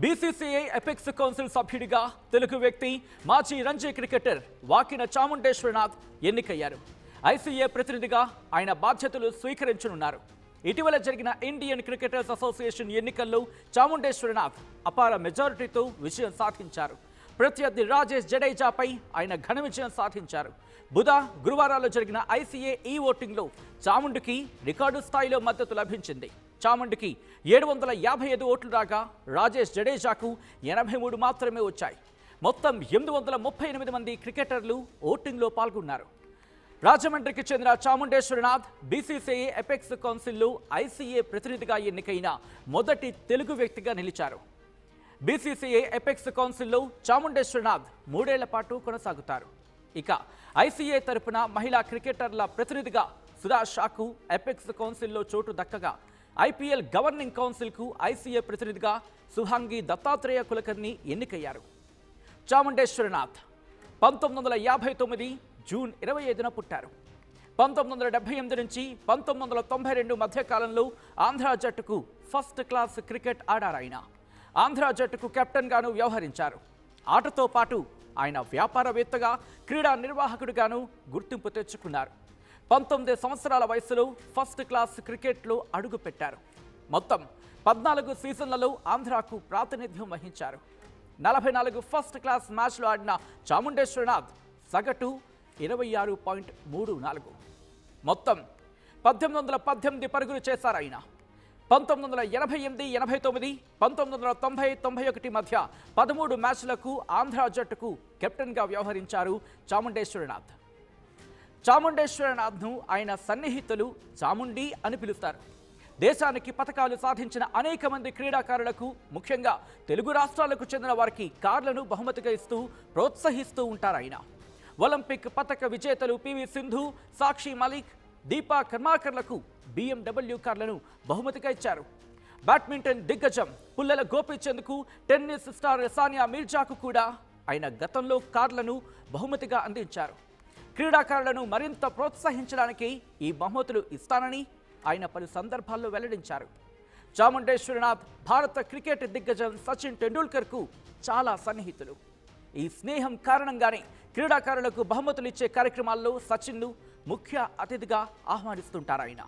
BCCI apex council సభ్యుడిగా తెలుగు వ్యక్తి మాజీ రంజీ క్రికెటర్ వాకిన చాముండేశ్వరనాథ్ ఎన్నికయ్యారు. ఐసీఏ ప్రతినిధిగా ఆయన బాధ్యతలు స్వీకరించనున్నారు. ఇటీవల జరిగిన ఇండియన్ క్రికెటర్స్ అసోసియేషన్ ఎన్నికల్లో చాముండేశ్వరనాథ్ అపార మెజారిటీతో విజయం సాధించారు. ప్రత్యర్థి రాజేష్ జడేజాపై ఆయన ఘన విజయం సాధించారు. బుధ గురువారాల్లో జరిగిన ఐసీఏ ఈ ఓటింగ్లో చాముండుకి రికార్డు స్థాయిలో మద్దతు లభించింది. చాముండుకి 755 ఓట్లు రాగా రాజేష్ జడేజాకు 83 మాత్రమే వచ్చాయి. మొత్తం 838 మంది క్రికెటర్లు ఓటింగ్లో పాల్గొన్నారు. రాజమండ్రికి చెందిన చాముండేశ్వరనాథ్ బీసీసీఐ ఎపెక్స్ కౌన్సిల్లో ఐసీఏ ప్రతినిధిగా ఎన్నికైన మొదటి తెలుగు వ్యక్తిగా నిలిచారు. బీసీసీఐ ఎపెక్స్ కౌన్సిల్లో చాముండేశ్వరనాథ్ 3 ఏళ్ల పాటు కొనసాగుతారు. ఇక ఐసీఏ తరపున మహిళా క్రికెటర్ల ప్రతినిధిగా సుధా షాకు ఎపెక్స్ కౌన్సిల్లో చోటు దక్కగా ఐపీఎల్ గవర్నింగ్ కౌన్సిల్కు ఐసీఏ ప్రతినిధిగా సుహాంగి దత్తాత్రేయ కులకర్ణి ఎన్నికయ్యారు. చాముండేశ్వరనాథ్ 1959 జూన్ 25న పుట్టారు. 1978 నుంచి 1992 మధ్య కాలంలో ఆంధ్ర జట్టుకు ఫస్ట్ క్లాస్ క్రికెట్ ఆడారాయన. ఆంధ్ర జట్టుకు కెప్టెన్గాను వ్యవహరించారు. ఆటతో పాటు ఆయన వ్యాపారవేత్తగా, క్రీడా నిర్వాహకుడిగాను గుర్తింపు తెచ్చుకున్నారు. 19 సంవత్సరాల వయసులో ఫస్ట్ క్లాస్ క్రికెట్లో అడుగుపెట్టారు. మొత్తం 14 సీజన్లలో ఆంధ్రాకు ప్రాతినిధ్యం వహించారు. 44 ఫస్ట్ క్లాస్ మ్యాచ్లు ఆడిన చాముండేశ్వరనాథ్ సగటు 26.34. మొత్తం 1818 పరుగులు చేశారు ఆయన. 1988, 89, 1990, 91 మధ్య 13 మ్యాచ్లకు ఆంధ్ర జట్టుకు కెప్టెన్గా వ్యవహరించారు చాముండేశ్వరనాథ్. చాముండేశ్వరనాథ్ను ఆయన సన్నిహితులు చాముండి అని పిలుస్తారు. దేశానికి పతకాలు సాధించిన అనేక మంది క్రీడాకారులకు, ముఖ్యంగా తెలుగు రాష్ట్రాలకు చెందిన వారికి కార్లను బహుమతిగా ఇస్తూ ప్రోత్సహిస్తూ ఉంటారు ఆయన. ఒలింపిక్ పతక విజేతలు పివి సింధు, సాక్షి మాలిక్, దీపా కర్మాకర్లకు BMW కార్లను బహుమతిగా ఇచ్చారు. బ్యాడ్మింటన్ దిగ్గజం పుల్లెల గోపీచంద్కు, టెన్నిస్ స్టార్ సానియా మీర్జాకు కూడా ఆయన గతంలో కార్లను బహుమతిగా అందించారు. క్రీడాకారులను మరింత ప్రోత్సహించడానికి ఈ బహుమతులు ఇస్తానని ఆయన పలు సందర్భాల్లో వెల్లడించారు. చాముండేశ్వరనాథ్ భారత క్రికెట్ దిగ్గజం సచిన్ టెండూల్కర్కు చాలా సన్నిహితులు. ఈ స్నేహం కారణంగానే క్రీడాకారులకు బహుమతులు ఇచ్చే కార్యక్రమాల్లో సచిన్ను ముఖ్య అతిథిగా ఆహ్వానిస్తుంటారు ఆయన.